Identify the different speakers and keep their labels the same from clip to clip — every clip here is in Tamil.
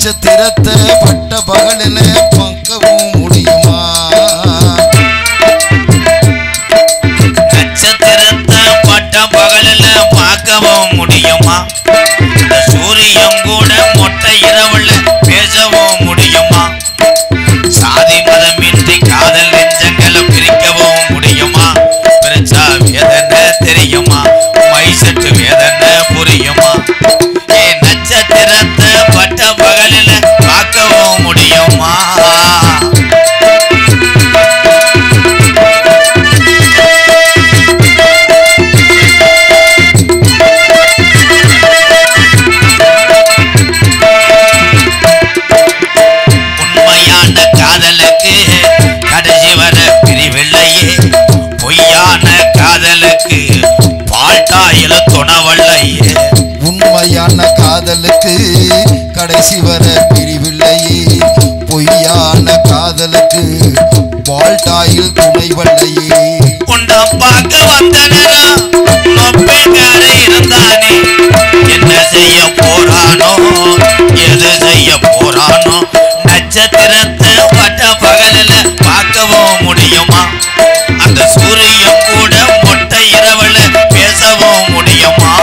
Speaker 1: நட்சத்திரத்தை பட்ட பகலில பார்க்கவும் முடியுமா?
Speaker 2: நட்சத்திரத்தை பட்ட பகலில பார்க்கவும் முடியுமா? சூரியன் கூட மொட்டை இரவுல பேசவும் முடியுமா? சாதி மதமின்றி காதல் நெஞ்சங்களை பிரிக்கவும் முடியுமா? பிரிச்சா வேதனை தெரியுமா? மைசட்டு வேதனை புரியுமா? நட்சத்திரத்தை பட்ட பகலில பார்க்கவும் முடியுமா? உண்மையான காதலுக்கு கடைசி வர பிரிவில்லையே, பொய்யான காதலுக்கு பால்டாயில துணவல்லையே.
Speaker 1: உண்மையான காதலுக்கு கடைசி வர பிரிவில்லையே, பொய்யான காதலுக்கு பால்டாயில் துணைவல்லையே.
Speaker 2: உன்னை பார்க்க வந்த நேரம் நொப்பேக்கார இருந்தானே, என்ன செய்ய போறானோ எது செய்ய போறானோ? நட்சத்திரத்தை பட்ட பகலில பார்க்கவும் முடியுமா? அந்த சூரியன் கூட மொட்டை இரவுல பேசவும் முடியுமா?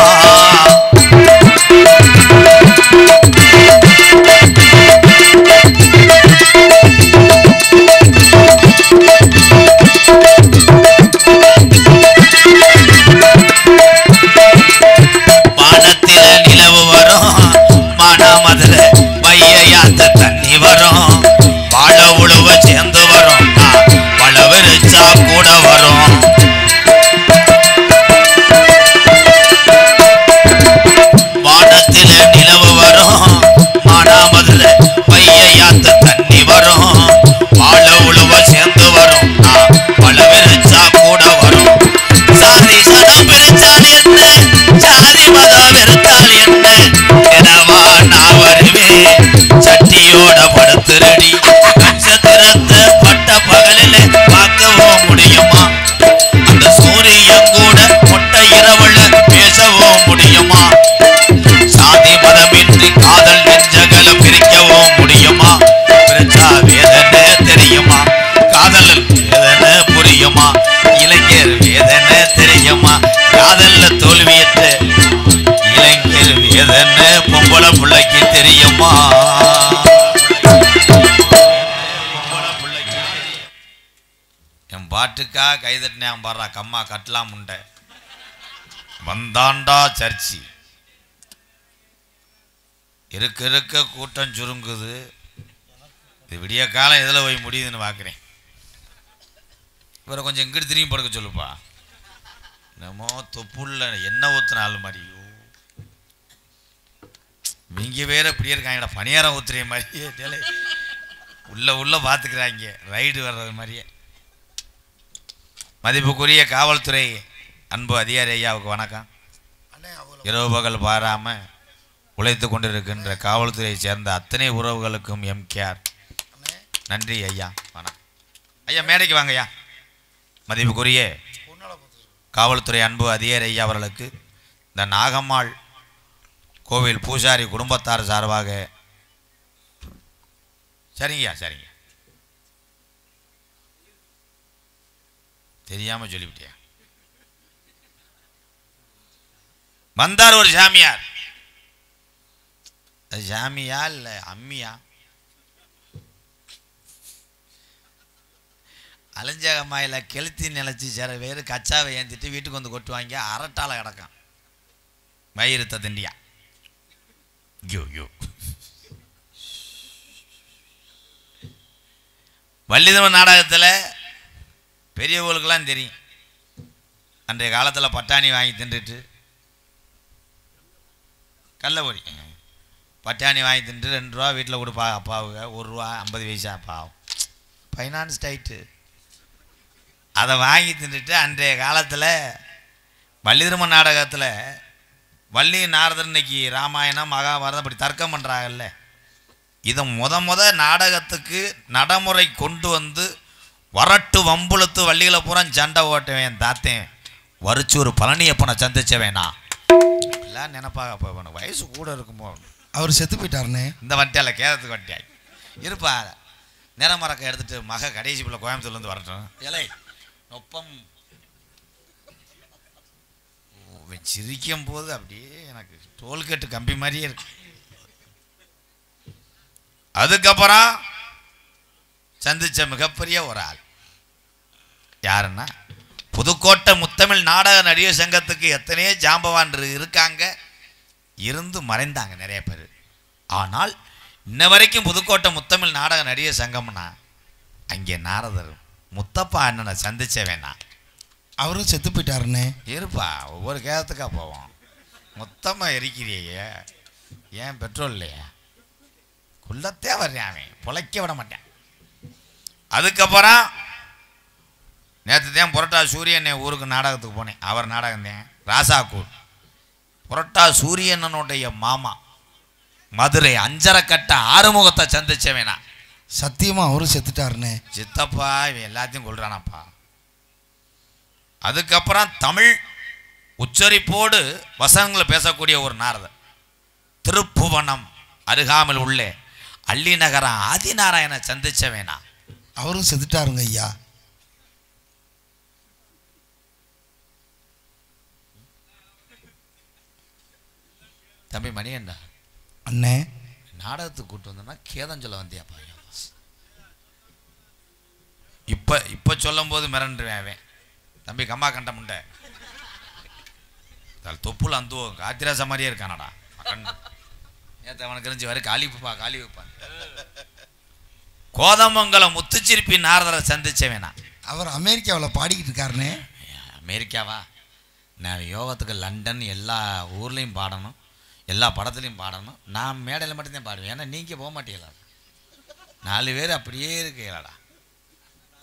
Speaker 2: வானத்தில நிலவு வரும், மானாமதுல பையாத்த தண்ணி வரும், வாழ உழுவ சேர்ந்து வரும், வளவரிச்சா கூட வரும். வானத்தில நிலவு வரும், மானாமதுல பையாத்த தண்ணி வரும், வாழ உழுவ சேர்ந்து வரும், வளவரிச்சா கூட வரும். சாதி சனம் பிரிச்சால் என்ன, சாதி மதம் வெறுத்தால் என்ன, எனவா நான் வருவேன் சட்டியோட படுத்துருடி. நட்சத்திரத்தை பட்ட பகலில பார்க்கவும் முடியுமா? அந்த சூரியன் கூட மொட்டை இரவுல பேசவும் முடியுமா? சாதி மதமின்றி காதல் நெஞ்சங்களை பிரிக்கவும் முடியுமா? பிரிச்சா வேதனை தெரியுமா? காதல் வேதனை புரியுமா? இளைஞர் வேதனை தெரியுமா? காதல்ல தோல்வியற்ற இளைஞர் வேதனை பொம்பளை பிள்ளைக்கு தெரியுமா? என் பாட்டுக்கா கைதட்டினேன் பாடுறா கம்மா கட்டலாம் உண்டை வந்தாண்டா சர்ச்சி. இருக்க இருக்க கூட்டம் சுருங்குது. இது விடிய காலம் எதில் போய் முடியுதுன்னு பார்க்குறேன். இவரை கொஞ்சம் எங்கிட்டு திரும்பி படுக்க சொல்லுப்பா. என்னமோ தொப்புள்ள என்ன ஊற்றுனாலும் மாதிரியோ நீங்க வேற இப்படியே இருக்காங்கடா, பணியாரம் ஊத்துற மாதிரியே உள்ள பார்த்துக்கிறாங்க ரைடு வர்றது மாதிரியே. மதிப்புக்குரிய காவல்துறை அன்பு அதிகாரி ஐயாவுக்கு வணக்கம். இரவு பகல் பாராமல் உழைத்து கொண்டிருக்கின்ற காவல்துறையை சேர்ந்த அத்தனை உறவுகளுக்கும் எம்கேஆர் நன்றி ஐயா. வணக்கம் ஐயா, மேடைக்கு வாங்க ஐயா. மதிப்புக்குரிய காவல்துறை அன்பு அதிகாரி ஐயா அவர்களுக்கு இந்த நாகம்மாள் கோவில் பூசாரி குடும்பத்தார் சார்பாக சரிங்கய்யா சரிங்க தெரியாம சொல்லிவிட்டியா. வந்தார் ஒரு சாமியார். அது சாமியா இல்ல அம்மியா? அலைஞ்சகமாயில கெளுத்தி நினைச்சு சில பேர் கச்சாவை ஏந்திட்டு வீட்டுக்கு வந்து கொட்டுவாங்க. அரட்டால கிடக்கும் வயிறுத்த திண்டியா. யோ யோ வள்ளிதம நாடகத்தில் பெரியவர்களுக்கெல்லாம் தெரியும். அன்றைய காலத்தில் பட்டாணி வாங்கி தின்றுட்டு கல்லபொடி பட்டாணி வாங்கி தின்ட்டு 2 ரூபா வீட்டில் கொடுப்பா அப்பாவுக்கு, 1 ரூபா 50 பைசா அப்பாவும் ஃபைனான்ஸ் டைட்டு. அதை வாங்கி தின்றுட்டு அன்றைய காலத்தில் வள்ளிதர்ம நாடகத்தில் வள்ளி நாரதர் இன்னைக்கு ராமாயணம் மகாபாரதம் அப்படி தர்க்கம் பண்ணுறாங்கல்ல, இதை முத நாடகத்துக்கு நடைமுறை கொண்டு வந்து வரட்டு வம்புழுத்து வள்ளிகளை பூரா சண்டை ஓட்டுவேன் தாத்தேன் வரிச்சு ஒரு பழனியப்பனை சந்திச்சவேனா எல்லாம் நினைப்பாக. அப்போ வயசு கூட இருக்குமோ
Speaker 1: அவர் செத்து போயிட்டாருண்ணே.
Speaker 2: இந்த வட்டியால கேரத்துக்கு வட்டியாய் இருப்பா. நிறமறக்க எடுத்துட்டு மக கடைசி பிள்ளை கோயம்புத்தூர்லேருந்து வரட்டும். இலை நொப்பம் சிரிக்கும் போது அப்படியே எனக்கு டோல்கேட்டு கம்பி மாதிரியே இருக்கு. அதுக்கப்புறம் சந்திச்ச மிகப்பெரிய ஒரு ஆள் யாருன்னா, புதுக்கோட்டை முத்தமிழ் நாடக நடிகர் சங்கத்துக்கு எத்தனையோ ஜாம்பவான் இருக்காங்க, இருந்து மறைந்தாங்க நிறைய பேர். ஆனால் இன்ன வரைக்கும் புதுக்கோட்டை முத்தமிழ் நாடக நடிகர் சங்கம்னா அங்கே நாரதர் முத்தப்பா அண்ணனை சந்திச்ச வேணாம்.
Speaker 1: அவரும் செத்து போயிட்டாருண்ணே.
Speaker 2: இருப்பா, ஒவ்வொரு கேரத்துக்கா போவோம். மொத்தமாக எரிக்கிறியே, ஏன் பெட்ரோல் இல்லையா? குள்ளத்தே வர்றேன், அவன் பொழைக்க விட மாட்டேன். அதுக்கப்புறம் நேற்று தான் புரட்டா சூரியன் ஊருக்கு நாடகத்துக்கு போனேன். அவர் நாடகம் தான் ராசாக்கூர். புரட்டா சூரியனுடைய மாமா மதுரை அஞ்சரைக்கட்ட ஆறுமுகத்தை சந்திச்ச வேணாம்.
Speaker 1: சத்தியமா அவரும் செத்துட்டாருண்ணே.
Speaker 2: சித்தப்பா இவன் எல்லாத்தையும் கொள்றானப்பா. அதுக்கப்புறம் தமிழ் உச்சரிப்போடு வசனங்களை பேசக்கூடிய ஒரு நாரதர் திருப்புவனம் அருகாமல் உள்ளே அள்ளிநகரம் ஆதிநாராயண சந்திச்ச வேணாம்.
Speaker 1: அவரும் செத்துட்டாருங்க ஐயா.
Speaker 2: தம்பி மணியண்ணா
Speaker 1: அண்ணே,
Speaker 2: நாடகத்துக்கு கூட்டு வந்தோம்னா கேதம் சொல்ல வந்தியாப்பா. இப்ப சொல்லும் போது மிரண்டுவேன் அவன். தம்பி கம்மா கண்ட முண்டை தொப்புல அந்த காத்திராச மாதிரியே இருக்கானடா. நேற்று அவனுக்கு தெரிஞ்சு வரை காலி வைப்பான். கோதமங்கலம் முத்துச்சிரிப்பி நாரதரை சந்திச்ச வேணாம்.
Speaker 1: அவர் அமெரிக்காவில் பாடிக்கிட்டு இருக்காருண்ணே.
Speaker 2: அமெரிக்காவா? நான் யோகத்துக்கு லண்டன் எல்லா ஊர்லேயும் பாடணும், எல்லா படத்துலையும் பாடணும். நான் மேடையில் மட்டும்தான் பாடுவேன். ஏன்னா நீங்கள் போக மாட்டீங்களா? 4 பேர் அப்படியே இருக்கீங்களாடா,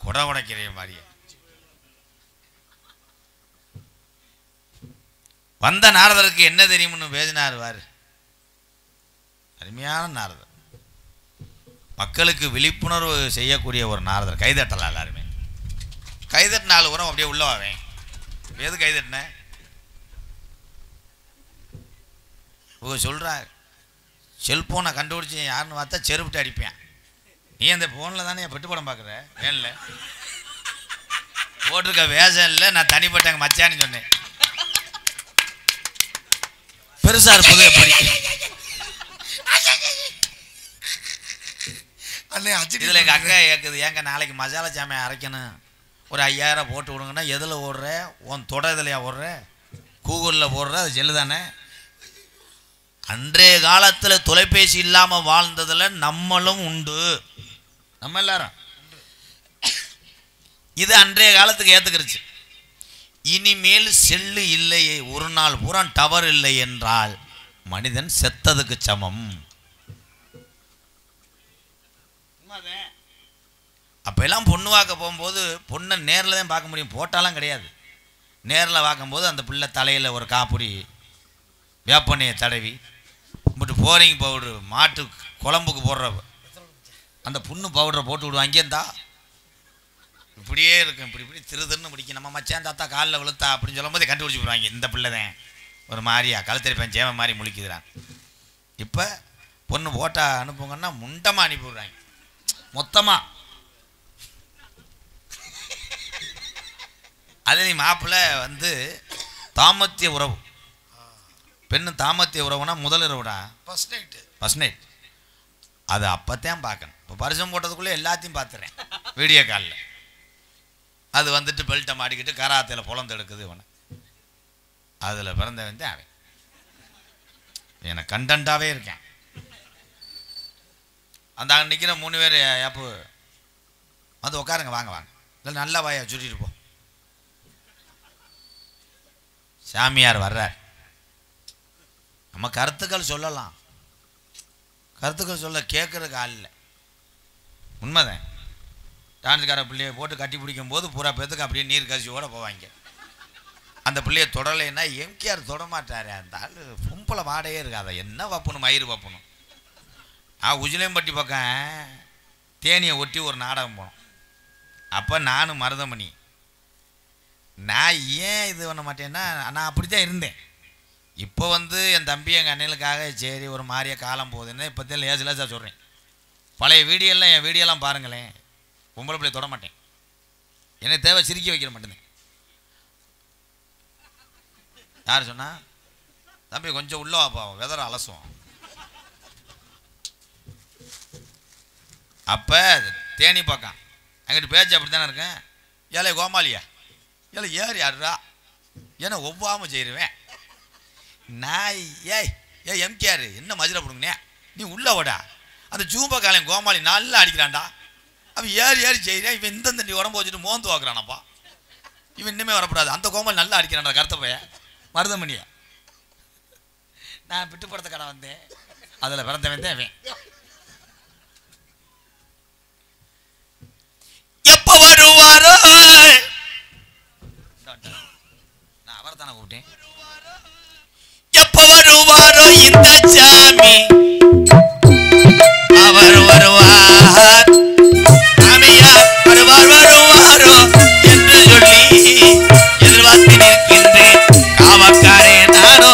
Speaker 2: குடை உடைக்கிற மாதிரியே. வந்த நாரதருக்கு என்ன தெரியும்னு பேசினார். அருமையான நாரதர், மக்களுக்கு விழிப்புணர்வு செய்யக்கூடிய ஒரு நாரதர். கைதட்டலாம் எல்லாருமே. கைதட்டு 4 உரம் அப்படியே உள்ளவாவேன். எது கைதட்டின? சொல்கிறார், செல்ஃபோனை கண்டுபிடிச்சி யாருன்னு பார்த்தா செருப்பிட்டு அடிப்பேன். நீ அந்த ஃபோனில் தானே பெட்டு படம் பார்க்குற? வேனில் போட்டிருக்க வேஷம் இல்லை, நான் தனிப்பட்ட எங்கள் மச்சான்னு சொன்னேன். பெருசாக இருப்பது எப்படி? இதில் எங்கள் அக்கா கேட்குது, ஏங்க நாளைக்கு மசாலா சாமியை அரைக்கணும், ஒரு 5000 போட்டு விடுங்கன்னா, எதில் ஓடுற? உன் தொட இதுலையா ஓடுற? கூகுளில் போடுற? அது செல்லு தானே. அன்றைய காலத்தில் தொலைபேசி இல்லாமல் வாழ்ந்ததில் நம்மளும் உண்டு, நம்ம எல்லாரும். இது அன்றைய காலத்துக்கு ஏற்றுக்கிருச்சு. இனிமேல் செல்லு இல்லையே, ஒரு நாள் பூரா டவர் இல்லை என்றால் மனிதன் செத்ததுக்கு சமம். அப்பெல்லாம் பொண்ணு பார்க்க போகும்போது பொண்ணை நேரில் தான் பார்க்க முடியும், போட்டாலாம் கிடையாது. நேரில் பார்க்கும்போது அந்த பிள்ளை தலையில் ஒரு காப்புடி வேப்பெண்ணையை தடவி இப்படி போரிங் பவுட்ரு, மாட்டு குழம்புக்கு போடுற அந்த புண்ணு பவுடரை போட்டு விடுவாங்க. இருந்தா இப்படியே இருக்கும், இப்படி திருதுன்னு பிடிக்கும். நம்ம மச்சான் தாத்தா காலில் விழுத்தா அப்படின்னு சொல்லும் போதே கண்டுபிடிச்சி போடுவாங்க, இந்த பிள்ளை தான் ஒரு மாதிரியா கழுத்தரிப்பேன் சேவை மாதிரி முழிக்குதுறான். இப்போ பொண்ணு போட்டா அனுப்புங்கன்னா முண்டமாக அனுப்பி விடுறாங்க மொத்தமாக. அதே நீ மாப்பிள்ளை வந்து தாமத்திய உறவு, பெண்ணு தாமத்திய உறவுனா முதல் இரவுடா, ஃபர்ஸ்ட் நைட். அது அப்போத்தான் பார்க்கணும். இப்போ பரிசம் போட்டதுக்குள்ளே எல்லாத்தையும் பார்த்துறேன் வீடியோ காலில். அது வந்துட்டு பெல்ட்டை மாட்டிக்கிட்டு கராத்தையில் புலந்து எடுக்குது இவனை. அதில் பிறந்தவன் தான் அவன். எனக்கு கண்டென்ட்டாகவே இருக்கேன். அந்த அங்கே நிற்கிற 3 பேர் ஏப்பு வந்து உட்காருங்க, வாங்க வாங்க, இல்லை நல்லா வாயா சுட்டிட்டு போ. சாமியார் வர்றார். நம்ம கருத்துக்கள் சொல்லலாம், கருத்துக்கள் சொல்ல கேட்குறதுக்கு ஆள் இல்லை. உண்மைதான். டான்ஸுக்கார பிள்ளையை போட்டு கட்டி பிடிக்கும் போது பூரா பேத்துக்கு அப்படியே நீர் கசியோடு போவாங்க. அந்த பிள்ளையை தொடலைன்னா எம்கேஆர் தொடமாட்டார். அந்த ஆள் பொம்பளை வாடையே இருக்காத, என்ன வப்பணும் மயிறு வப்பணும். உஜிலேம்பட்டி பக்கம் தேனியை ஒட்டி ஒரு நாடகம் போனோம். அப்போ நானும் மருதமணி, நான் ஏன் இது பண்ண மாட்டேன்னா, நான் அப்படி தான் இருந்தேன். இப்போ வந்து என் தம்பி எங்கள் அண்ணனுக்காக சரி ஒரு மாதிரியே காலம் போகுதுன்னு இப்போ லேசாக சொல்கிறேன். பழைய வீடியோலாம் என் வீடியோலாம் பாருங்களேன். பொம்பளை பிள்ளைய தொட மாட்டேன். எனக்கு தேவை சிரிக்க வைக்கிற மட்டும்தான். யார் சொன்னா? தம்பி கொஞ்சம் உள்ள வாப்பா, வெதற அலசுவோம். அப்போ தேனி பக்கம் அங்கிட்டு பேச்சு அப்படி தானே இருக்கேன். ஏழை கோமாளியா ஏழை ஏறி யாருடா ஏன்னா ஒவ்வாமல் செய்டுவேன் நான். எம்கேஆர் என்ன மஜிர போடுங்கண்ணே நீ உள்ள ஓடா. அந்த ஜூம்பா காலையும் கோமாளி நல்லா அடிக்கிறான்டா. அவன் ஏறி ஏறி செய்கிறேன். இவன் இந்த தண்டி உடம்பு வச்சுட்டு மோந்து வாக்குறானப்பா. இவன் இன்னுமே வரக்கூடாது. அந்த கோமாளி நல்லா அடிக்கிறான்டா கருத்த பைய மருதமணியா. நான் விட்டு படத்த கடை வந்தேன். அதில் பிறந்தவன் தான் அவன். எப்போ வருவாரோ நான் அவரை தானே கூப்பிட்டேன். எப்போ வருவாரோ இந்த சாமி அவர் வருவார் சாமியா வருவார் வருவாரோ என்று சொல்லி எதிர்பார்த்து நிற்கின்றேன் காவக்காரே. நானோ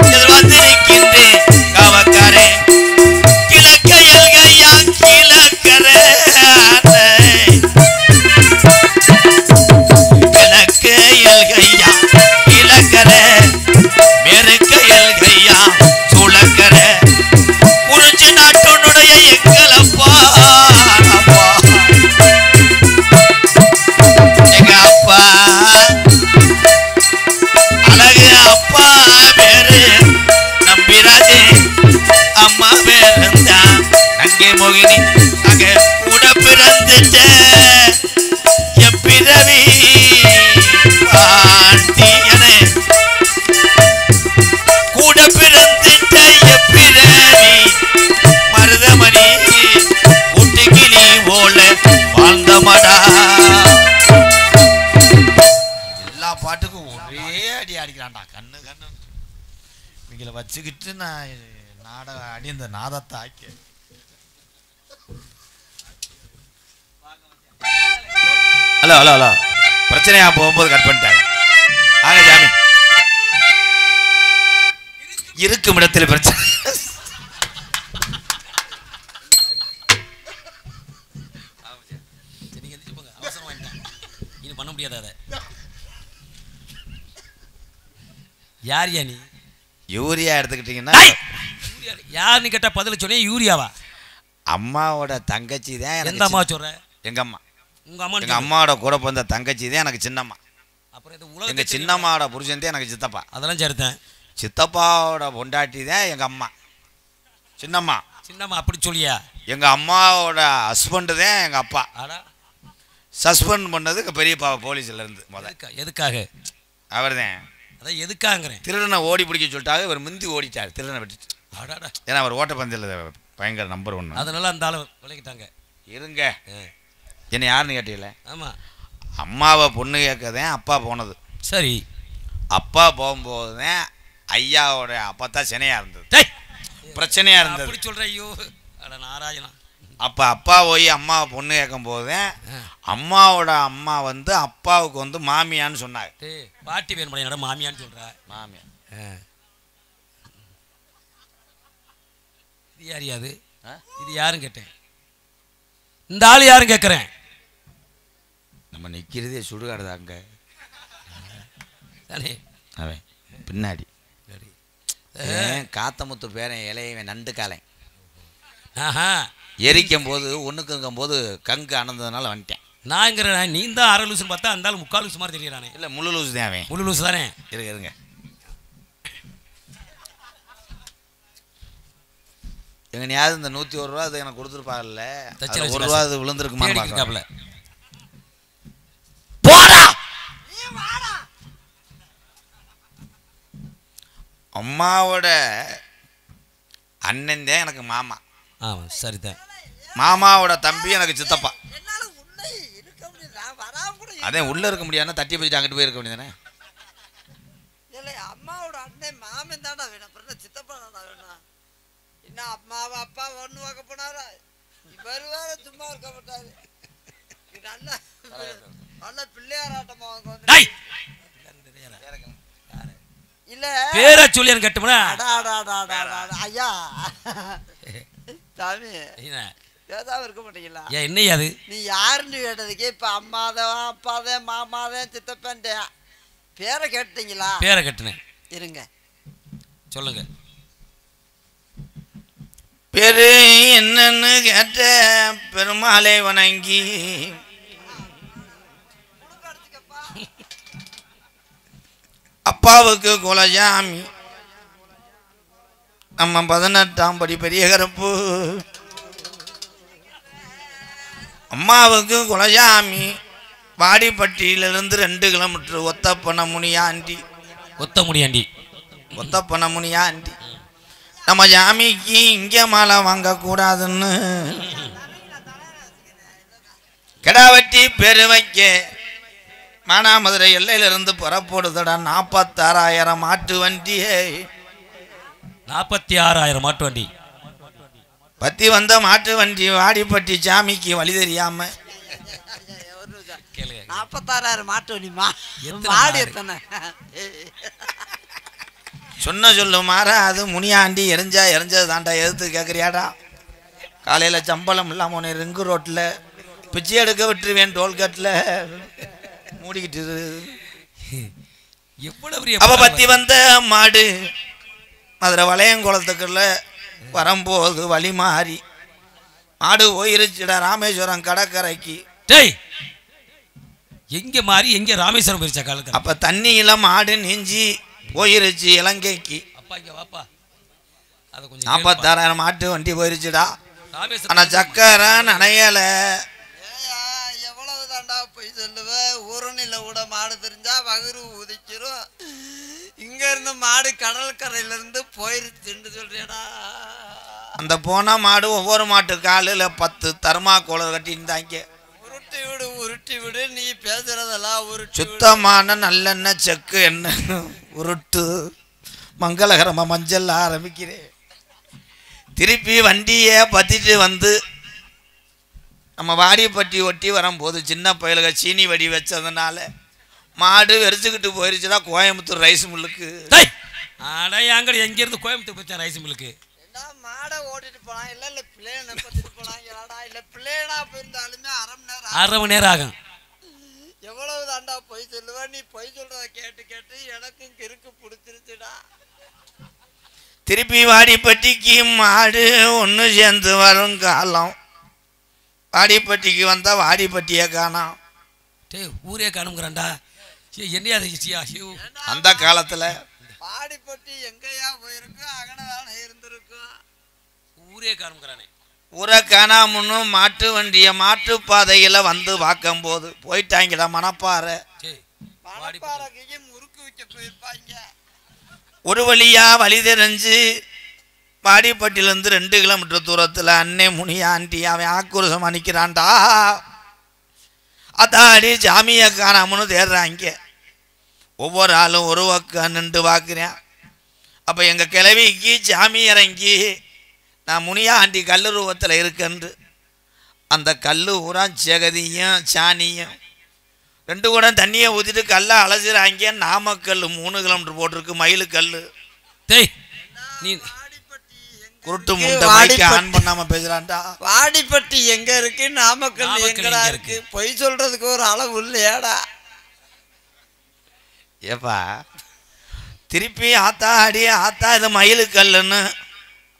Speaker 2: எதிர்பார்த்து நிற்கின்றேன் காவக்காரே. கிழக்கையல்கையா கிழக்கரை கிழக்கையல்கையா கிழக்கரை மேற்கையல்கையா சூளக்கரை குறிஞ்சி நாட்டுடைய எங்களப்பா எங்க அப்பா அழகு அப்பா பேரு நம்பிராஜே அம்மா பேருந்தா அங்கே மோகினி அங்கே கூட பிறந்துட்ட என் பிறவி பாண்டியனே கூட பிறந்துட்ட என் பிறவி மருதமணி ஊட்டிக்கிளி போல வாழ்ந்தமடா. எல்லா பாட்டுக்கும் ஒரே அடி அடிக்கிறான்டா. கண்ணு கண்ணு இவங்களை வச்சுக்கிட்டு நான் நாடக அடி இந்த நாதத்தை ஆக்கி. ஹலோ ஹலோ ஹலோ பிரச்சனையா போகும்போது கட் பண்ணிட்டாங்க. ஆக ஜாமி இருக்கும் இடத்தில் பிரச்சனை.
Speaker 3: இது பண்ண முடியாத அதை. யார் யா நீ?
Speaker 2: யூரியா எடுத்துக்கிட்டீங்கன்னா
Speaker 3: யாருன்னு கேட்டா பதில் சொன்னேன். யூரியாவா?
Speaker 2: அம்மாவோட தங்கச்சி தான்.
Speaker 3: எந்த அம்மா சொல்ற?
Speaker 2: எங்க அம்மா.
Speaker 3: உங்க அம்மா?
Speaker 2: எங்க அம்மாவோட கூட பிறந்த தங்கச்சி தான் எனக்கு சின்னம்மா.
Speaker 3: அப்புறம் இந்த உலக
Speaker 2: எங்க சின்னம்மாவோட புருஷன் தான் எனக்கு சித்தப்பா.
Speaker 3: அதெல்லாம் சரிதான்.
Speaker 2: சித்தப்பாவோட பொண்டாட்டி தான் எங்க அம்மா சின்னம்மா.
Speaker 3: சின்னம்மா அப்படி சொல்லியா?
Speaker 2: எங்க அம்மாவோட ஹஸ்பண்டு தான் எங்க அப்பா.
Speaker 3: ஆடா
Speaker 2: சஸ்பெண்ட் பண்ணது பெரியப்பா போலீஸ்ல இருந்து முதல்.
Speaker 3: எதுக்காக?
Speaker 2: அவர் தான்.
Speaker 3: அதான் எதுக்காங்கிறேன்.
Speaker 2: திருடனை ஓடி பிடிக்க சொல்லிட்டாங்க. இவர் முந்தி ஓடிட்டார் திருடனை விட்டுட்டு.
Speaker 3: ஆடாடா.
Speaker 2: ஏன்னா அவர் ஓட்டப்பந்தயில் பயங்கர நம்பர் 1.
Speaker 3: அதனால அந்த ஆளை விலகிட்டாங்க.
Speaker 2: இருங்க என்ன யாருன்னு கேட்டீங்களே.
Speaker 3: ஆமாம்.
Speaker 2: அம்மாவை பொண்ணு கேட்கதேன் அப்பா போனது.
Speaker 3: சரி.
Speaker 2: அப்பா போகும்போது தான் ஐயாவோட அப்பா தான் சினையா இருந்தது. பிரச்சனையா இருந்தது.
Speaker 3: அப்படி சொல்ற? ஐயோ அட நாராயணா.
Speaker 2: அப்போ அப்பா போய் அம்மாவை பொண்ணு கேட்கும் போது அம்மாவோட அம்மா வந்து அப்பாவுக்கு வந்து மாமியான்னு சொன்னாங்க.
Speaker 3: பாட்டி வேணுமா மாமியான்னு சொல்ற?
Speaker 2: மாமியா.
Speaker 3: இது யார்? யாது இது யாரும் கேட்டேன். இந்த ஆள் யாரும் கேட்குறேன்.
Speaker 2: நம்ம நிற்கிறதே சுடுகாடு அங்கே
Speaker 3: தானே
Speaker 2: அவன் பின்னாடி. காத்தமுத்து பேரன் இலையவன் நண்டு காலை எரிக்கும் போது ஒன்றுக்குங்கும் போது கங்கு அணந்ததுனால வந்துட்டேன்.
Speaker 3: நாங்கிறேன். நீ தான் அரை லூசுன்னு பார்த்தா அந்த ஆள் முக்கால் லூசு மாதிரி தெரியறானே.
Speaker 2: இல்லை முழு லூசு தான் அவன்.
Speaker 3: முழு லூசு தானே.
Speaker 2: இருங்க எங்கனையாவது இந்த 101 ரூபா அது எனக்கு கொடுத்துருப்பாங்கல்ல. 1 ரூபா அது விழுந்திருக்குமா? போடா அம்மாவோட அண்ணன் தான் எனக்கு மாமா.
Speaker 3: ஆமாம் சரிதான்.
Speaker 2: மாமாவோட தம்பி எனக்கு சித்தப்பா. அதே உள்ள இருக்க முடியாதுன்னா தட்டி போயிட்டு அங்கிட்டு போய் இருக்க வேண்டியதானே.
Speaker 4: அம்மாவோட அண்ணன் மாமன் தாண்டா வேணும். அப்புறம் சித்தப்பா தாண்டா வேணும். என்ன அம்மாவை அப்பா ஒன்று வாக்க போனாரா? வருவார சும்மா இருக்க மாட்டாரு. நல்ல நல்ல பிள்ளையாராட்டமா இல்ல
Speaker 3: பேரை சொல்லி கட்டுமனா
Speaker 4: ஐயா சாமி பேசாம இருக்க மாட்டீங்களா?
Speaker 3: ஏன் என்னையா அது?
Speaker 4: நீ யாருன்னு கேட்டதுக்கு இப்ப அம்மாதான் அப்பாதான் மாமாதான் சித்தப்பேன் பேரை கேட்டீங்களா?
Speaker 3: பேரை கட்டுனேன்.
Speaker 4: இருங்க
Speaker 3: சொல்லுங்க.
Speaker 2: பேரு என்னன்னு கேட்ட பெருமாளை வணங்கி அப்பாவுக்கு குலசாமி, நம்ம 18ஆம் படி பெரிய கருப்பு. அம்மாவுக்கு குலசாமி வாடிப்பட்டியிலிருந்து 2 கிலோமீட்டர் ஒத்தப்பன முனியாண்டி. ஒத்தப்பன முனியாண்டி. நம்ம சாமிக்கு இங்கே மாலை வாங்கக்கூடாதுன்னு கிடாவட்டி பெரு வைக்க மானாமதுரை எல்லையிலிருந்து புறப்படுதடா 46,000 மாட்டு வண்டி.
Speaker 3: 46,000 மாட்டு வண்டி.
Speaker 2: பத்தி வந்த மாட்டு வண்டி வாடிப்பட்டி சாமிக்கு வழி தெரியாம
Speaker 4: 46,000 மாட்டு வண்டிமா. மாடு எத்தனை?
Speaker 2: சொன்ன சொல்லு மாறா அது முனியாண்டி எரிஞ்சது தாண்டா எதிர்த்து கேட்குறியாடா. காலையில் சம்பளம் இல்லாமல் உன்னை ரிங்கு ரோட்டில் பிச்சை எடுக்க விட்டுருவேன் டோல்கேட்டில் மூடிக்கிட்டு.
Speaker 3: எவ்வளவு
Speaker 2: அப்போ பத்தி வந்த மாடு மதுரை வளையங்குளத்துக்குள்ள வரும்போது வழி மாறி மாடு போயிருச்சுடா ராமேஸ்வரம் கடற்கரைக்கு.
Speaker 3: டேய் எங்க மாறி எங்க ராமேஸ்வரம் போயிருச்சா காலத்துல?
Speaker 2: அப்போ தண்ணியில் மாடு நீஞ்சி போயிருச்சு இலங்கைக்கு.
Speaker 3: அப்பா இங்க வாப்பா. அது கொஞ்சம்
Speaker 2: 46,000 மாட்டு வண்டி போயிருச்சுடா.
Speaker 3: ராமேஸ்வரம்
Speaker 2: ஆனால் சக்கரை நனையல.
Speaker 4: எவ்வளவு தாண்டா போய் சொல்லுவ? ஊரணில கூட மாடு தெரிஞ்சா வகுறு உதிச்சிரும். இங்க இருந்து மாடு கடற்கரையில இருந்து போயிருச்சுன்னு சொல்றியடா.
Speaker 2: அந்த போன மாடு ஒவ்வொரு மாட்டு காலில் 10 தர்மாக்கோளர் கட்டியிருந்தாங்க.
Speaker 4: உருட்டி விடு நீ பேசுறதெல்லாம் உருட்டு.
Speaker 2: சுத்தமான நல்லெண்ணெய் செக்கு எண்ணெய் உருட்டு மங்களகரமாக மஞ்சள் ஆரம்பிக்கிறேன். திருப்பி வண்டியை பற்றிட்டு வந்து நம்ம வாடிப்பட்டி ஒட்டி வரும்போது சின்ன பயலுக சீனி வடி வச்சதுனால மாடு வெறிச்சுக்கிட்டு போயிருச்சுடா கோயம்புத்தூர் ரைஸ் மில்லுக்கு.
Speaker 3: அங்கடி எங்கேருந்து கோயம்புத்தூர் போச்சா ரைஸ் மில்லுக்கு?
Speaker 4: மாடை ஓட்டிட்டு போலாம் இல்ல பிளேனை பத்திட்டு போலாம். இல்ல பிளேனா போயிருந்தாலுமே
Speaker 3: அரை மணி நேரம் ஆகும்.
Speaker 4: எவ்வளவு தாண்டா பொய் சொல்லுவ? நீ பொய் சொல்றத கேட்டு கேட்டு எனக்கும் கிறுக்கு பிடிச்சிருச்சுடா.
Speaker 2: திருப்பி வாடிப்பட்டிக்கு மாடு ஒன்று சேர்ந்து வரும் காலம். வாடிப்பட்டிக்கு வந்தால் வாடிப்பட்டியை காணோம்.
Speaker 3: டேய் ஊரே காணுங்கிறான்டா. என்னையா
Speaker 2: அந்த காலத்தில்
Speaker 4: வாடிப்பட்டி எங்கேயா போயிருக்கு? அங்கனதானே இருந்திருக்கும்.
Speaker 3: ஊரே காணுங்கிறானே.
Speaker 2: ஊரை காணாமன்னு மாட்டு வண்டியை மாட்டு பாதையில் வந்து பார்க்கும்போது போயிட்டாங்கடா மணப்பாறை.
Speaker 4: மணப்பாறைக்கு முறுக்கு வைக்க போயிருப்பாங்க.
Speaker 2: ஒரு வழியாக வழி தெரிஞ்சு வாடிப்பட்டியிலேருந்து 2 கிலோமீட்டர் தூரத்தில் அன்னை முனியாண்டி அவன் ஆக்ரோஷமாக நிற்கிறான்டா. அதாடி சாமியை காணாமன்னு தேடுறாங்க. ஒவ்வொரு ஆளும் ஒரு பக்கம் நின்று பார்க்குறேன். அப்போ எங்கள் கிளவிக்கு சாமி இறங்கி நான் முனியாண்டி கல் ரூபத்தில் இருக்கன்று அந்த கல் ஊரா ஜெகதியும் சாணியும் 2 குடம் தண்ணியை ஊற்றிட்டு கல்லை அலசிறாங்க. நாமக்கல் 3 கிலோமீட்டர் போட்டிருக்கு மயிலு கல்.
Speaker 3: டேய் நீ
Speaker 2: குருட்டு முண்டை மைக்க ஆன் பண்ணாமல் பேசுகிறான்டா.
Speaker 4: வாடிப்பட்டி எங்க இருக்கு? நாமக்கல் எங்கடா இருக்கு? பொய் சொல்றதுக்கு ஒரு அளவு இல்லையாடா?
Speaker 2: ஏப்பா திருப்பி ஆத்தா இது மயிலு கல்லுன்னு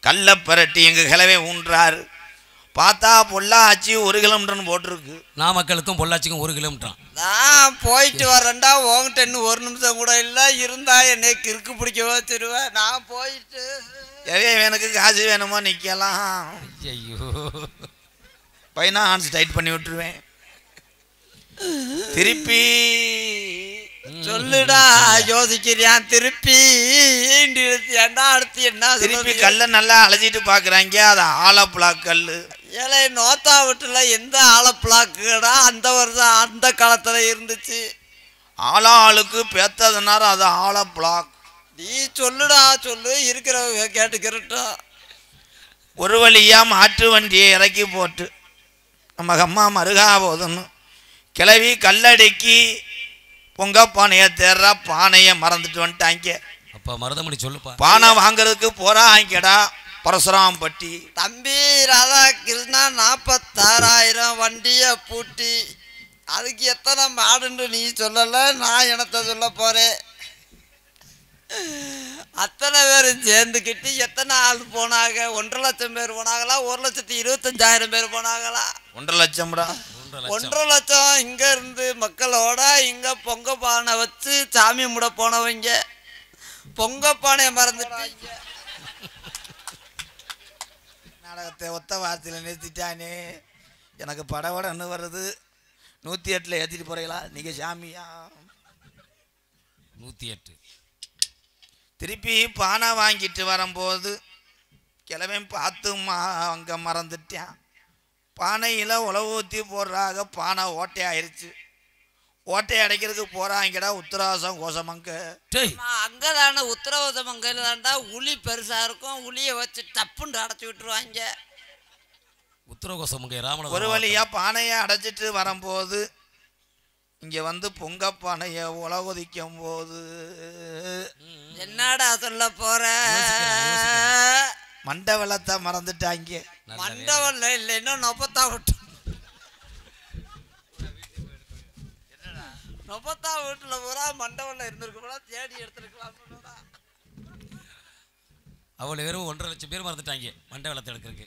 Speaker 2: கல்லை பரட்டி எங்கள் கிளவே ஊன்றாரு. பார்த்தா பொள்ளாச்சி 1 கிலோமீட்டர்னு போட்டிருக்கு.
Speaker 3: நாமக்கலுக்கும் பொள்ளாச்சிக்கும் 1 கிலோமீட்டர்.
Speaker 4: நான் போயிட்டு வரேன்டா. உங்ககிட்ட இன்னும் 1 நிமிஷம் கூட இல்லை. இருந்தா என்னை கிறுக்கு பிடிக்க வச்சிருவேன். நான் போயிட்டு
Speaker 2: எனக்கு காசு வேணுமோ நிற்கலாம்.
Speaker 3: ஐயோ
Speaker 2: ஃபைனான்ஸ் டைட் பண்ணி விட்டுருவேன். திருப்பி
Speaker 4: சொல்லுடா யோசிக்கிறியான். திருப்பி ஏண்டா அடுத்து என்ன?
Speaker 2: திருப்பி கல்லை நல்லா அலசிட்டு பார்க்குறாங்க. அது ஆலப்புழா கல்.
Speaker 4: ஏழை நோத்தா வீட்டுல எந்த ஆலப்புழாக்குடா அந்த வருஷம் அந்த காலத்துல இருந்துச்சு?
Speaker 2: ஆளாளுக்கு பேத்ததுனால அது ஆலப்புழா.
Speaker 4: நீ சொல்லுடா சொல்லு, இருக்கிறவங்க கேட்டுக்கிறட்டும்.
Speaker 2: ஒரு வழியாக மாட்டு வண்டியை இறக்கி போட்டு நம்ம அம்மா மருகா போதுன்னு கிளவி கல்லடிக்கு பொங்க பானையை தேர்றா. பானையை மறந்துட்டு வந்துட்டாங்க.
Speaker 3: சொல்லுப்பா மருதமணி சொல்லுப்பா.
Speaker 2: பானை வாங்குறதுக்கு போறாங்கடா பரசுராம்பட்டி.
Speaker 4: தம்பி ராதாகிருஷ்ணா 46,000 வண்டியை பூட்டி. அதுக்கு எத்தனை மாடுன்னு நீ சொல்லலை, நான் என்னத்தை சொல்ல போகிறேன். அத்தனை பேரும் சேர்ந்துக்கிட்டு எத்தனை ஆள் போனாங்க? 1,00,000 பேர் போனாங்களா? 1,25,000 பேர் போனாங்களா?
Speaker 2: 1,00,000.
Speaker 4: 1,00,000 இங்க இருந்து மக்களோட இங்க பொங்க பானை வச்சு சாமி முட போனவங்க பொங்க பானையை மறந்துட்டாங்க.
Speaker 2: நாடகத்தை ஒத்த வார்த்தையில் நிறுத்திட்டானே. எனக்கு படவடன்னு வருது. 108 ஏற்றிட்டு போறீங்களா நீங்க சாமியா?
Speaker 3: 108.
Speaker 2: திருப்பி பானை வாங்கிட்டு வரும்போது கிழவன் பார்த்து அங்கே மறந்துட்டான். பானையில் உழவு ஊற்றி போடுறாங்க. பானை ஓட்டையாயிருச்சு. ஓட்டை அடைக்கிறதுக்கு போகிறாங்கடா உத்தரவாசம் கோசமங்க.
Speaker 4: அங்கதானே உத்தரவாதம் அங்கையில் தாண்டா உளி பெருசா இருக்கும். உளியை வச்சு டப்புன்னு அடைச்சி விட்டுருவாங்க.
Speaker 3: உத்தரகோசமங்க ராமன
Speaker 2: ஒரு வழியா பானையை அடைச்சிட்டு வரும்போது இங்கே வந்து பொங்க பானையை உலகொதிக்கும் போது
Speaker 4: என்னடா சொல்ல போற?
Speaker 2: மண்டவளத்தை மறந்துட்டாங்க.
Speaker 4: மண்டவல்ல இல்லைன்னா நொப்பத்தா விட்டு நொப்பத்தா வீட்டுல பூரா மண்டவல்ல இருந்திருக்கலாம். தேடி எடுத்துருக்கலாம்.
Speaker 3: அவ்வளோ வெறும் 1,50,000 பேர் மறந்துட்டாங்க மண்டவளத்தை எடுக்கிறதுக்கு.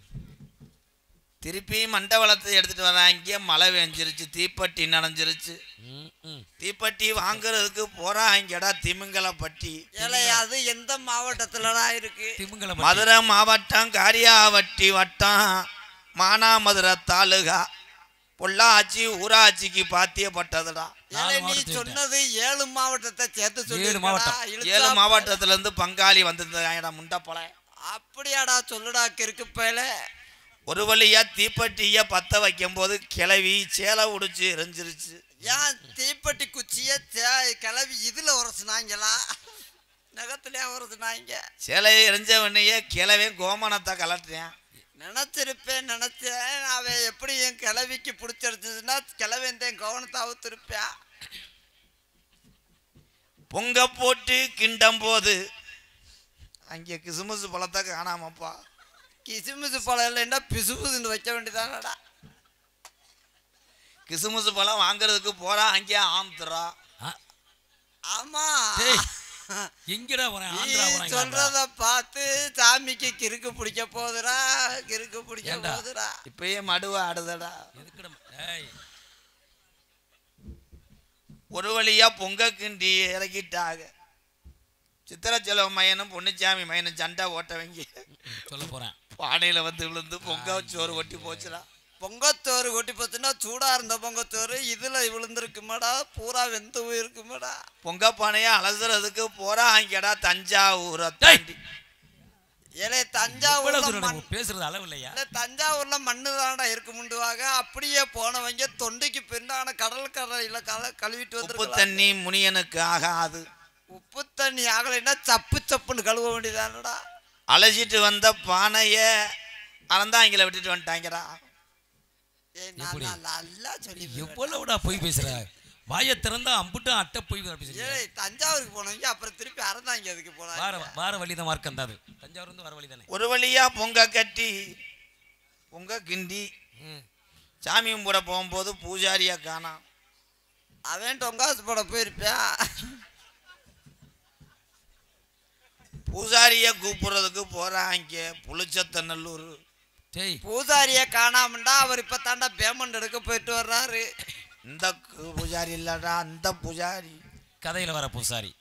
Speaker 2: திருப்பி மண்டவளத்தை எடுத்துட்டு வராங்க. மழை பெஞ்சிருச்சு. தீப்பெட்டி நனைஞ்சிருச்சு. தீப்பெட்டி வாங்குறதுக்கு போறாங்கடா திமிங்கலப்பட்டி.
Speaker 4: அது எந்த மாவட்டத்துலதான் இருக்கு?
Speaker 2: மதுரை மாவட்டம் காரியாவட்டி வட்டம் மானாமதுரை தாலுகா பொள்ளாச்சி ஊராட்சிக்கு பாத்தியப்பட்டதுடா.
Speaker 4: நீ சொன்னது 7 மாவட்டத்தை சேர்த்து சொல்லி.
Speaker 2: 7 மாவட்டத்துல இருந்து பங்காளி வந்திருந்தாங்கடா முண்டப்பல.
Speaker 4: அப்படியாடா சொல்லுடா கிறுக்கு பயல.
Speaker 2: ஒரு வழியா தீப்பெட்டிய பத்த வைக்கும் போது கிளவி சேலை உடிச்சு எரிஞ்சிருச்சு.
Speaker 4: ஏன் தீப்பெட்டி குச்சிய கிளவி இதுல உரசுனாங்களா நகத்திலே உரசுனாங்க?
Speaker 2: சேலையை எரிஞ்சவனையே கிளவே கோமணத்தை கலட்டுறேன்.
Speaker 4: நினைச்சிருப்பேன் நினைச்சேன். அவன் எப்படி என் கிளவிக்கு பிடிச்சிருச்சுன்னா கிளவன் தான் கவனத்தை அவுத்திருப்பேன்.
Speaker 2: பொங்க போட்டு கிண்டம் போது அங்கே கிசுமுசு பழத்தை காணாமப்பா.
Speaker 4: கிசுமுசு பழம் இல்லைன்னா பிசுபுசுன்னு வைக்க வேண்டியதானடா.
Speaker 2: கிசுமுசு பழம் வாங்குறதுக்கு போறா அங்கே ஆந்திரா.
Speaker 4: ஆமா
Speaker 3: எங்கடா
Speaker 4: சொல்றத பார்த்து சாமிக்கு கிறுக்கு பிடிக்க போதுடா. கிறுக்கு பிடிக்க போதுடா.
Speaker 2: இப்பயே மடுவா ஆடுதடா. ஒரு வழியா பொங்க கிண்டி இறக்கிட்டாங்க. சித்திர செலவு மையனும் பொன்னுச்சாமி மையனும் சண்டை ஓட்டவங்க.
Speaker 3: சொல்ல போறேன்.
Speaker 2: பானையில வந்து விழுந்து பொங்க சோறு ஒட்டி போச்சுடா.
Speaker 4: பொங்கச்சோறு கொட்டி போச்சுன்னா சூடா இருந்த பொங்கச்சோறு இதுல விழுந்திருக்குமாடா. பூரா வெந்து போயிருக்குமாடா.
Speaker 2: பொங்க பானையை அலசுறதுக்கு போறாங்கடா தஞ்சாவூரை தாண்டி.
Speaker 4: ஏலே தஞ்சாவூர்ல
Speaker 3: பேசுறது அளவு இல்லையா?
Speaker 4: தஞ்சாவூர்ல மண்ணு தானடா இருக்கு முண்டுவாங்க. அப்படியே போனவங்க தொண்டைக்கு பின்னான கடற்கரையில கழுவிட்டு வந்து.
Speaker 2: உப்பு தண்ணி முனியனுக்கு ஆகாது.
Speaker 4: உப்பு தண்ணி ஆகலைன்னா சப்பு சப்புன்னு கழுவ வேண்டியதானடா.
Speaker 2: அலசிட்டு வந்த பானைய அறந்தாங்கில விட்டுட்டு வந்துட்டாங்கடா.
Speaker 3: எவ்வளவுடா போய் பேசுற? வாயை திறந்தா அம்புட்டும் அட்டை போய்
Speaker 4: தஞ்சாவூருக்கு போனவங்க அப்புறம் திருப்பி அறந்தாங்க. அதுக்கு போனாங்க.
Speaker 3: வார வழிதான் மார்க் வந்தாது. தஞ்சாவூர் இருந்து வர வழி தானே.
Speaker 2: ஒரு வழியா பொங்க கட்டி பொங்க கிண்டி சாமி கும்பிட போகும்போது பூஜாரியா காணா.
Speaker 4: அவன் டொங்காசு போட போயிருப்பான்.
Speaker 2: பூசாரிய கூப்பிடுறதுக்கு போறாங்க புளிச்சத்தநல்லூர்.
Speaker 4: பூசாரிய காணாமண்டா. அவர் இப்ப தாண்டா பேமெண்ட் எடுக்க போயிட்டு வர்றாரு.
Speaker 2: இந்த பூஜாரி இல்லடா அந்த பூஜாரி
Speaker 3: கதையில வர பூசாரி.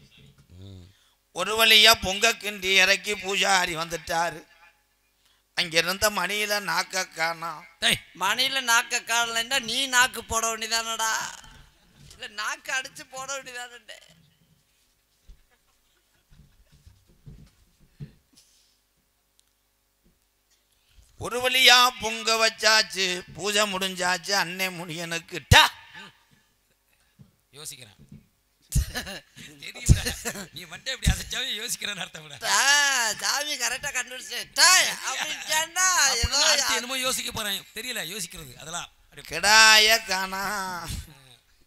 Speaker 2: ஒரு வழியா பொங்க கிண்டி இறக்கி பூஜாரி வந்துட்டாரு. அங்க இருந்த மணியில நாக்க காணா.
Speaker 4: மணியில நாக்க காணலன்னா நீ நாக்கு போட வேண்டியதானடா. இல்ல நாக்கு அடிச்சு போட வேண்டியதானே.
Speaker 2: ஒரு வழியா பொங்க வச்சாச்சு. பூஜை முடிஞ்சாச்சு. அன்னை முனியனுக்கு
Speaker 3: யோசிக்கிறேன். நீ மட்டும் எப்படி அசைச்சாவே யோசிக்கிறேன்னு அர்த்தம்.
Speaker 4: சாமி கரெக்டா கண்டுபிடிச்சு
Speaker 3: என்னமோ யோசிக்க போறேன். தெரியல யோசிக்கிறது. அதெல்லாம்
Speaker 2: கெடாய காணா.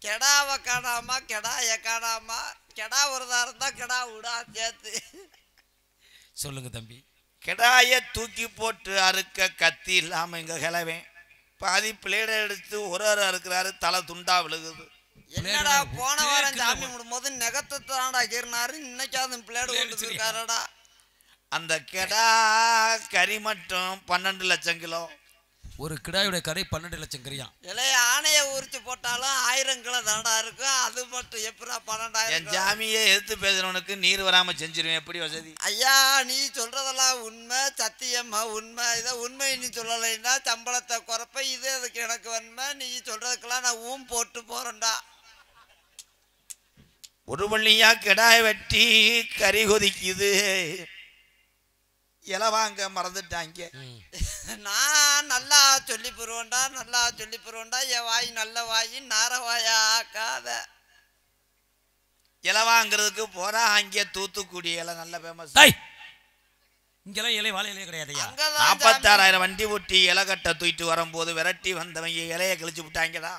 Speaker 4: கெடாவ காணாமா கெடாய காணாமா கெடா ஒருதா இருந்தா கெடா விடா சேர்த்து.
Speaker 3: சொல்லுங்க தம்பி.
Speaker 2: கிடாய தூக்கி போட்டு அறுக்க கத்தி இல்லாம இங்க கிளவேன் பாதி பிளேடை எடுத்து ஒரு அறுக்கிறாரு, தலை துண்டா விழுகுது.
Speaker 4: என்னடா போன வாரம் சாமி விடும்போது நெகத்தை தான்டா கீறினாரு, இன்னைக்காவது பிளேடு கொண்டு இருக்காரடா.
Speaker 2: அந்த கெடா கறி மட்டும் 12 லட்சம் கிலோ.
Speaker 3: ஒரு கிடாயுடைய கரை 12 லட்சம் கறியாம்.
Speaker 4: இலைய ஆணையை உரிச்சு போட்டாலும் 1000 கிலோ தாண்டா இருக்கும். அது மட்டும் எப்படா 12,000?
Speaker 2: என் ஜாமியை எதிர்த்து பேசுறவனுக்கு நீர் வராம செஞ்சிருவேன். எப்படி வசதி?
Speaker 4: ஐயா நீ சொல்றதெல்லாம் உண்மை, சத்தியம்மா உண்மை. இதை உண்மை நீ சொல்லலைன்னா சம்பளத்தை குறைப்ப. இது அதுக்கு எனக்கு வன்மை. நீ சொல்றதுக்கெல்லாம் நான் போட்டு போறேன்டா.
Speaker 2: ஒரு வள்ளியா கிடாய் வெட்டி கறி கொதிக்குது. இலை வாங்க மறந்துட்டாங்க.
Speaker 4: நான் நல்லா சொல்லி போடுவேன்டா, நல்லா சொல்லி போடுவேன்டா. என் வாய் நல்ல வாய், நார வாயா ஆக்காத.
Speaker 2: இலை வாங்குறதுக்கு போறா, அங்கே தூத்துக்குடி இலை நல்ல ஃபேமஸ்.
Speaker 3: இங்கெல்லாம் இலை வாழை இலையே கிடையாதையா.
Speaker 2: 46,000 வண்டி ஓட்டி இலை கட்ட தூக்கிட்டு வரும்போது விரட்டி வந்தவங்க இலைய கிழிச்சு விட்டாங்கடா.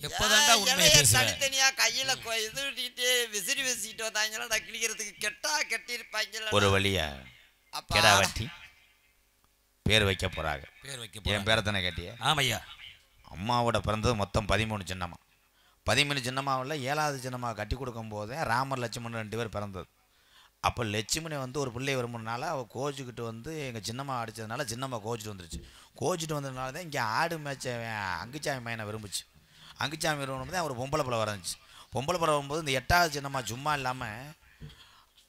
Speaker 3: எப்பதான்டா உண்மையை பேசுற?
Speaker 4: தனித்தனியா கையில இது விட்டுட்டு விசிறி வீசிட்டு வந்தாங்களா கிழிக்கிறதுக்கு. கெட்டா கட்டியிருப்பாங்களா.
Speaker 2: ஒரு வழியா கெடா வெட்டி பேர் வைக்க போறாங்க.
Speaker 3: பேர் வைக்க
Speaker 2: என் பேரை தானே கேட்டிய?
Speaker 3: ஆமையா.
Speaker 2: அம்மாவோட பிறந்தது மொத்தம் 13 சின்னம்மா. 13 சின்னம்மாவில் 7வது சின்னம்மா கட்டி கொடுக்கும் போதே ராமர் லட்சுமணன் 2 பேர் பிறந்தது. அப்போ லட்சுமணி வந்து ஒரு பிள்ளை வருமுன்னால அவள் கோச்சிக்கிட்டு வந்து எங்கள் சின்னம்மா அடித்ததுனால சின்னம்மா கோச்சிட்டு வந்துருச்சு. கோச்சிட்டு வந்ததுனால தான் இங்கே ஆடு மேய்ச்ச அங்குச்சாமி மையனை விரும்புச்சு. அங்குச்சாமி விரும்பும்போது ஒரு பொம்பளை பிள்ளை வரந்துச்சு. பொம்பளை பிள்ளை வரும்போது இந்த 8வது சின்னம்மா சும்மா இல்லாமல்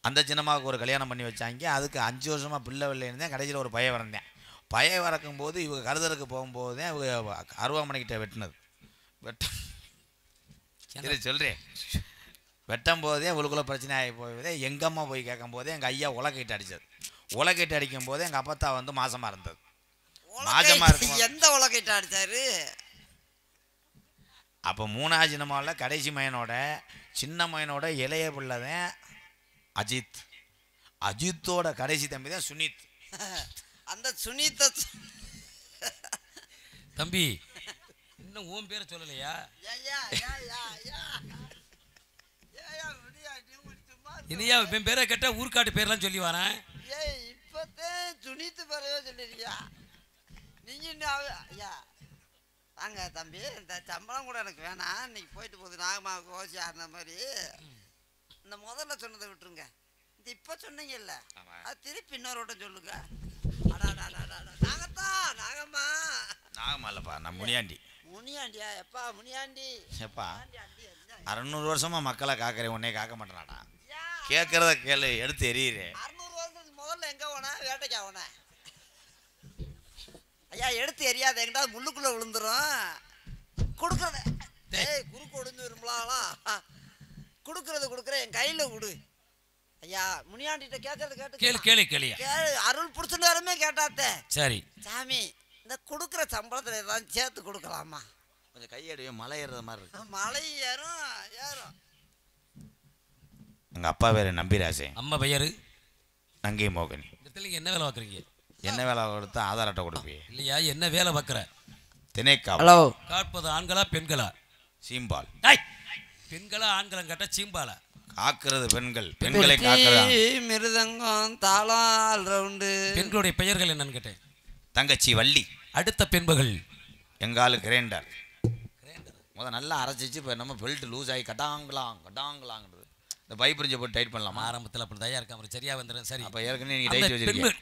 Speaker 2: அந்த சின்னம்மாவுக்கு ஒரு கல்யாணம் பண்ணி வச்சாங்க. அதுக்கு 5 வருஷமாக பிள்ளை வெள்ளையிருந்தேன். கடைசியில் ஒரு பையன் வரந்தேன். பையன் வறக்கும் போது இவங்க கருதலுக்கு போகும்போது தான் இவங்க அருவாமனைக்கிட்ட வெட்டினது. சரி சொல்கிறேன். வெட்டும் போதே உங்களுக்குள்ள பிரச்சனை ஆகி போகுதே. எங்கள் அம்மா போய் கேட்கும் போதே எங்கள் ஐயா உலக்கைட்டு அடித்தது. உலக்கைட்டு அடிக்கும் போது எங்கள் அப்பத்தா வந்து மாசமாக இருந்தது. மாசமாக இருக்கும்.
Speaker 4: எந்த உலகிட்ட அடிச்சாரு?
Speaker 2: அப்போ 3வது சின்னம்மாவில் கடைசி மையனோட சின்ன மையனோட இளைய பிள்ளை தான் அஜித். அஜித்தோட கடைசி தம்பி தான் சுனித்.
Speaker 4: அந்த சுனித
Speaker 3: தம்பி இன்னும் உன் பேரை சொல்லலையா? இனியா என் பேரை கேட்டா ஊர்காட்டு பேர்லாம் சொல்லி வரேன்.
Speaker 4: இப்பத்தே சுனித்து பேரையோ சொல்லிருக்கியா நீங்க? ஐயா வாங்க தம்பி, இந்த சம்பளம் கூட எனக்கு வேணாம். இன்னைக்கு போயிட்டு போகுது நாகமாக கோசி ஆடின மாதிரி. இந்த முதல்ல சொன்னதை விட்டுருங்க. இந்த இப்போ சொன்னீங்கல்ல அது திருப்பி இன்னொரு வட்டம் சொல்லுங்க. நாகத்தான் நாகம்மா.
Speaker 2: நாகம்மா இல்லைப்பா, நான் முனியாண்டி.
Speaker 4: முனியாண்டியா? எப்பா முனியாண்டி?
Speaker 2: எப்பா 600 வருஷமா மக்களை காக்கிறேன், உன்னே காக்க மாட்டேனாடா. கேட்கறத கேளு, எடுத்து எறிகிறேன்.
Speaker 4: 600 வருஷத்துக்கு முதல்ல எங்கே போன? வேட்டைக்கா போன? ஐயா எடுத்து எரியாத, எங்கிட்ட முள்ளுக்குள்ளே விழுந்துரும். கொடுக்குறத குறுக்கு ஒடிஞ்சு வரும்பலாம். கொடுக்குறேன், என் கையில் கொடு. ஐயா முனியாண்டிட்ட கேட்கறது கேட்டு
Speaker 3: கேளியா
Speaker 4: அருள் புடிச்சுன்னு கேட்டாத்தே.
Speaker 3: சரி
Speaker 4: சாமி இந்த கொடுக்குற சம்பளத்தில் ஏதாவது சேர்த்து கொடுக்கலாமா?
Speaker 2: கொஞ்சம் கையெடுவே, மலை ஏறுற மாதிரி இருக்கு.
Speaker 4: மலை ஏறும்.
Speaker 2: எங்கள் அப்பா பேர் நம்பிராசே,
Speaker 3: அம்மா பெயரு
Speaker 2: நங்கை மோகனி.
Speaker 3: என்ன வேலை பார்க்குறீங்க?
Speaker 2: என்ன வேலை கொடுத்தா ஆதார் அட்டை கொடுப்பீங்க
Speaker 3: இல்லையா? என்ன வேலை பார்க்குற?
Speaker 2: திணைக்கா.
Speaker 3: ஹலோ, காப்பது ஆண்களா பெண்களா?
Speaker 2: சீம்பால்.
Speaker 3: பெண்களா ஆண்களும் கேட்டா சீம்பாலா?
Speaker 2: காக்கிறது பெண்கள், பெண்களை காக்கிறது.
Speaker 4: மிருதங்கம் தாளம் ஆல்ரவுண்டு.
Speaker 3: பெண்களுடைய பெயர்கள் என்னன்னு கேட்டேன்.
Speaker 2: தங்கச்சி வள்ளி.
Speaker 3: அடுத்த பெண்புகள்
Speaker 2: எங்காலு கிரைண்டர். நல்லா அரைச்சிச்சு. இப்போ நம்ம பெல்ட் லூஸ் ஆகி கட்டாங்களாங்கிறது. இந்த பைப்பிரிஞ்சை போட்டு டைட் பண்ணலாமா?
Speaker 3: ஆரம்பத்தில் அப்படி தயார் இருக்காம சரியா வந்துடும். சரி,
Speaker 2: அப்போ ஏற்கனவே நீங்கள் டைட் வச்சிருக்கீங்க.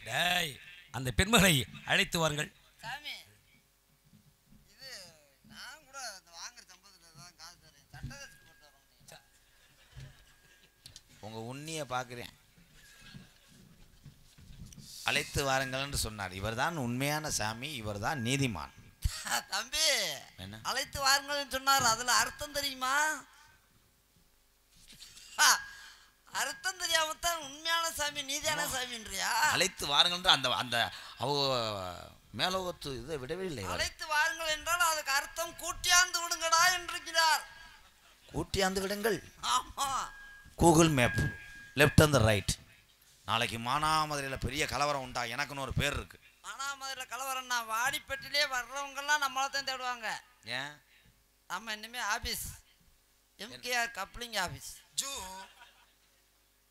Speaker 3: அந்த பெண்மகளை அழைத்து வாருங்கள்.
Speaker 4: சாமி இது நான் கூட வாங்குற சம்பளத்தில் தான் காசு தரேன். சட்டதத்துக்கு போட்டு வரோம்.
Speaker 2: உங்கள் உண்ணியை பார்க்குறேன். அழைத்து வாருங்கள்னு சொன்னார். இவர் தான் உண்மையான சாமி, இவர் தான் நீதிமான்.
Speaker 4: தம்பி
Speaker 2: என்ன
Speaker 4: அழைத்து வாருங்கள்னு சொன்னார், அதில் அர்த்தம் தெரியுமா? அர்த்தம் தெரியாமத்தான் உண்மையான சாமி நீதியான சாமின்றியா?
Speaker 2: அழைத்து வாருங்கள் அந்த அந்த அவ மேலோகத்து இதை விடவே இல்லை.
Speaker 4: அழைத்து வாருங்கள் என்றால் அதுக்கு அர்த்தம் கூட்டியாந்து விடுங்கடா என்றிருக்கிறார்.
Speaker 2: கூட்டியாந்து விடுங்கள்.
Speaker 4: ஆமா,
Speaker 2: Google map left and right. நாளைக்கு மானாமதுரையில் பெரிய கலவரம் உண்டா, எனக்குன்னு ஒரு பேர் இருக்கு.
Speaker 4: மானாமதுரையில் கலவரம்னா வாடிப்பட்டிலே வர்றவங்கெல்லாம் நம்மளை தான் தேடுவாங்க.
Speaker 2: ஏன்?
Speaker 4: நம்ம இனிமே office MKR coupling office.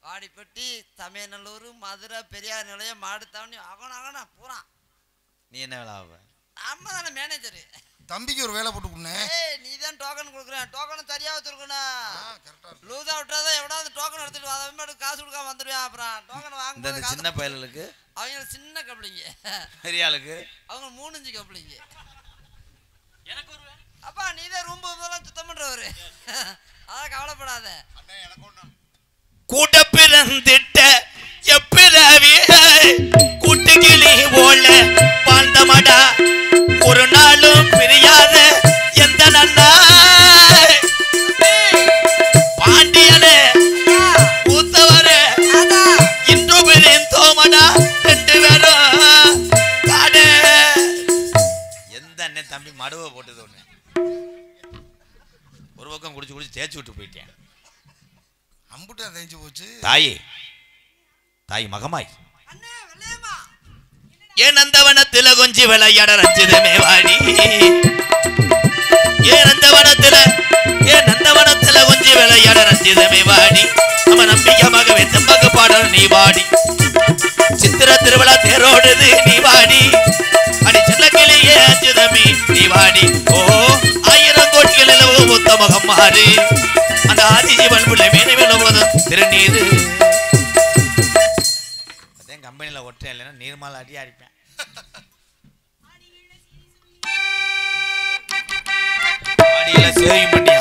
Speaker 4: Vadipatti, Samayanallur, Madurai, Periyar நிலையம், மாடுத்தாவணி, அகனா பூரா.
Speaker 2: நீ என்ன வேலை ஆவ?
Speaker 4: நம்ம தானே மேனேஜரு.
Speaker 1: தம்பிக்கு ஒரு வேலை போட்டு கொடுனே.
Speaker 4: ஏய், நீ தான் டோக்கன் கொடுக்குறேன். டோக்கன் சரியா வச்சிருக்கணும். லூசா விட்டாதான் எவ்வளவு டோக்கன் எடுத்துட்டு அவன் மட்டும் காசு கொடுக்காம வந்துடுவேன். அப்புறம் டோக்கன் வாங்க
Speaker 2: இந்த சின்ன பயலுக்கு
Speaker 4: அவங்க சின்ன கப்பலிங்க,
Speaker 2: பெரிய ஆளுக்கு
Speaker 4: அவங்க 3-5 கப்பலிங்க. அப்பா நீ தான் ரூம் இதெல்லாம் சுத்தம் பண்றவரு, அதான் கவலைப்படாத.
Speaker 2: கூட்ட பிறந்திட்ட எப்பிறவி கூட்டுக்கிளி போல பாந்தமடா ஒரு நாளும் பிரியாத எந்த நன்னா பாண்டியனே ஊத்தவரே இன்று பிரிந்தோமடா 2 பேரும் காடே. எந்த அண்ணன் தம்பி மடுவை போட்டது ஒண்ணு ஒரு பக்கம் குடிச்சு குடிச்சு தேய்ச்சி விட்டு போயிட்டேன்.
Speaker 1: அம்புட்டா தேஞ்சு போச்சு.
Speaker 2: தாய் மகமாய் ஏன் நந்தவனத்துல கொஞ்சி விளையாட ரஞ்சிதமே வாடி. ஏன் நந்தவனத்துல கொஞ்சி விளையாட ரஞ்சிதமே வாடி. நம்ம நம்பிக்கையாகவே தெம்பாக பாடற நீ வாடி. சித்திர திருவிழா தேரோடுது நீ வாடி. அடி சின்ன கிளியே அஞ்சுதமே நீ வாடி. ஓ 1000 கோடிகளில் ஒத்த முகம் மாறு அந்த ஆதிஜீவன் பிள்ளை மேலே மேல போதும் திருநீரு. அதான் கம்பெனியில் ஒட்டேன் இல்லைன்னா நீர்மால் அடி அடிப்பேன். அடியில் சேவிங் பண்ணி